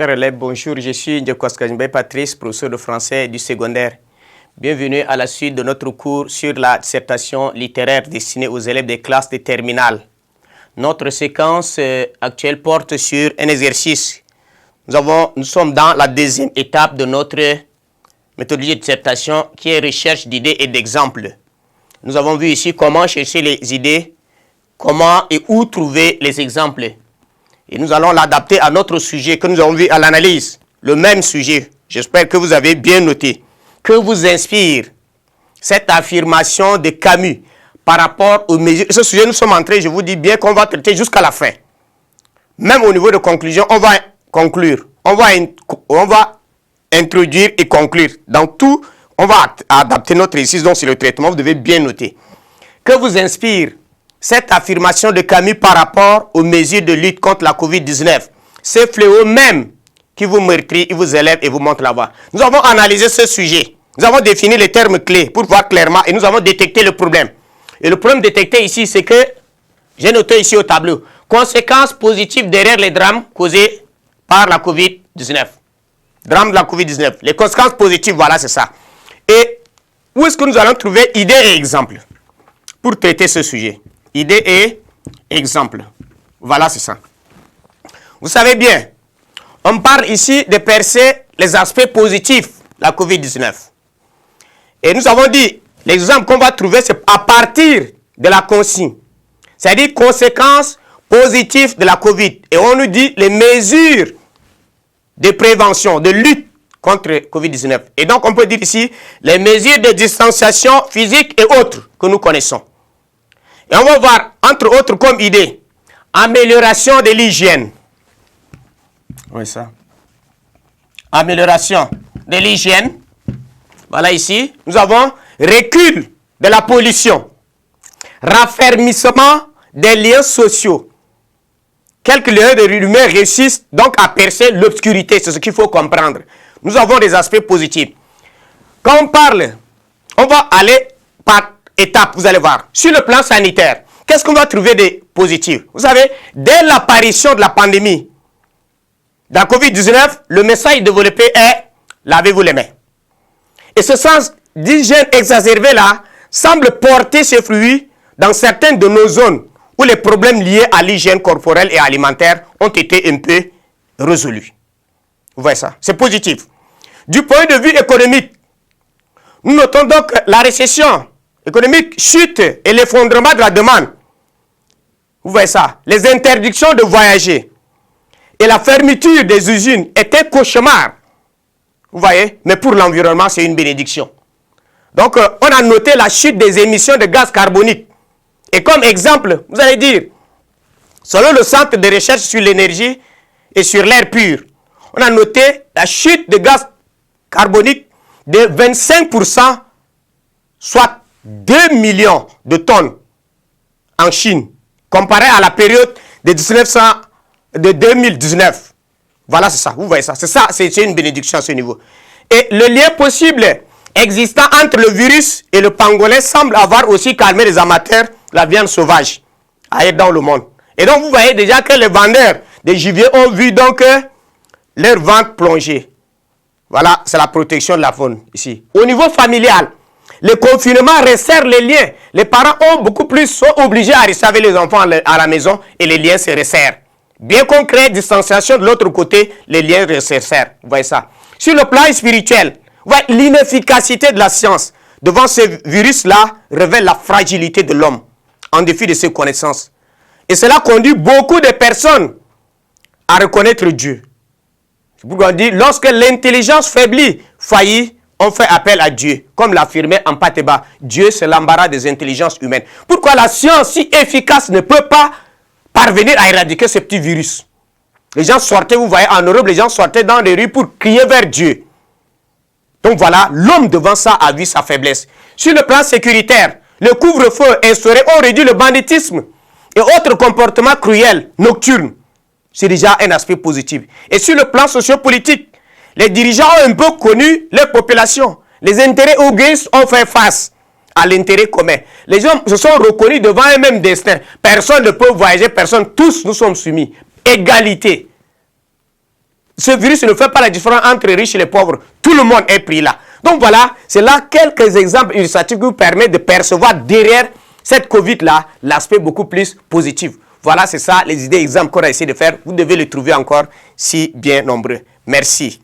Chers élèves, bonjour, je suis Ndjekwaskajimbe Patrice, professeur de français du secondaire. Bienvenue à la suite de notre cours sur la dissertation littéraire destinée aux élèves des classes de terminale. Notre séquence actuelle porte sur un exercice. Nous sommes dans la deuxième étape de notre méthodologie de dissertation qui est recherche d'idées et d'exemples. Nous avons vu ici comment chercher les idées, comment et où trouver les exemples. Et nous allons l'adapter à notre sujet que nous avons vu à l'analyse. Le même sujet. J'espère que vous avez bien noté. Que vous inspire cette affirmation de Camus par rapport aux mesures. Ce sujet, nous sommes entrés, je vous dis bien qu'on va traiter jusqu'à la fin. Même au niveau de conclusion, on va conclure. On va introduire et conclure. Dans tout, on va adapter notre exercice. Donc, c'est le traitement. Vous devez bien noter. Que vous inspire cette affirmation de Camus par rapport aux mesures de lutte contre la COVID-19. Ce fléau même qui vous meurtrit, il vous élève et vous montre la voie. Nous avons analysé ce sujet. Nous avons défini les termes clés pour voir clairement et nous avons détecté le problème. Et le problème détecté ici, c'est que, j'ai noté ici au tableau, conséquences positives derrière les drames causés par la COVID-19. Drame de la COVID-19. Les conséquences positives, voilà, c'est ça. Et où est-ce que nous allons trouver idées et exemples pour traiter ce sujet? Idées et exemples. Voilà, c'est ça. Vous savez bien, on parle ici de percer les aspects positifs de la COVID-19. Et nous avons dit, l'exemple qu'on va trouver, c'est à partir de la consigne. C'est-à-dire conséquences positives de la COVID. Et on nous dit les mesures de prévention, de lutte contre COVID-19. Et donc, on peut dire ici, les mesures de distanciation physique et autres que nous connaissons. Et on va voir, entre autres comme idée, amélioration de l'hygiène. Oui, ça. Amélioration de l'hygiène. Voilà ici. Nous avons recul de la pollution. Raffermissement des liens sociaux. Quelques liens de rumeurs réussissent donc à percer l'obscurité. C'est ce qu'il faut comprendre. Nous avons des aspects positifs. Quand on parle, on va aller par étape, vous allez voir. Sur le plan sanitaire, qu'est-ce qu'on va trouver de positif? Vous savez, dès l'apparition de la pandémie, de la COVID-19, le message développé est « lavez-vous les mains ». Et ce sens d'hygiène exacerbé là semble porter ses fruits dans certaines de nos zones où les problèmes liés à l'hygiène corporelle et alimentaire ont été un peu résolus. Vous voyez ça? C'est positif. Du point de vue économique, nous notons donc la récession économique chute et l'effondrement de la demande. Vous voyez ça? Les interdictions de voyager et la fermeture des usines est un cauchemar. Vous voyez? Mais pour l'environnement, c'est une bénédiction. Donc, on a noté la chute des émissions de gaz carbonique. Et comme exemple, vous allez dire, selon le Centre de recherche sur l'énergie et sur l'air pur, on a noté la chute de gaz carbonique de 25%, soit 2 millions de tonnes en Chine, comparé à la période de 2019. Voilà, c'est ça. Vous voyez ça. C'est ça, c'est une bénédiction à ce niveau. Et le lien possible existant entre le virus et le pangolin semble avoir aussi calmé les amateurs de la viande sauvage ailleurs dans le monde. Et donc, vous voyez déjà que les vendeurs de gibier ont vu donc leur vente plonger. Voilà, c'est la protection de la faune ici. Au niveau familial, le confinement resserre les liens. Les parents sont obligés à rester avec les enfants à la maison et les liens se resserrent. Bien qu'on crée distanciation de l'autre côté, les liens se resserrent. Vous voyez ça. Sur le plan spirituel, l'inefficacité de la science devant ce virus-là révèle la fragilité de l'homme en dépit de ses connaissances. Et cela conduit beaucoup de personnes à reconnaître Dieu. C'est pourquoi on dit, lorsque l'intelligence faiblit, faillit, on fait appel à Dieu. Comme l'affirmait Ampateba, Dieu c'est l'embarras des intelligences humaines. Pourquoi la science si efficace ne peut pas parvenir à éradiquer ce petit virus? Les gens sortaient, vous voyez, en Europe, les gens sortaient dans les rues pour crier vers Dieu. Donc voilà, l'homme devant ça a vu sa faiblesse. Sur le plan sécuritaire, le couvre-feu instauré ont réduit le banditisme et autres comportements cruels, nocturnes. C'est déjà un aspect positif. Et sur le plan sociopolitique, les dirigeants ont un peu connu leur population. Les intérêts égoïstes ont fait face à l'intérêt commun. Les gens se sont reconnus devant un même destin. Personne ne peut voyager, personne, tous nous sommes soumis. Égalité. ce virus ne fait pas la différence entre les riches et les pauvres. Tout le monde est pris là. Donc voilà, c'est là quelques exemples illustratifs qui vous permettent de percevoir derrière cette Covid-là l'aspect beaucoup plus positif. Voilà, c'est ça les idées exemples qu'on a essayé de faire. Vous devez les trouver encore si bien nombreux. Merci.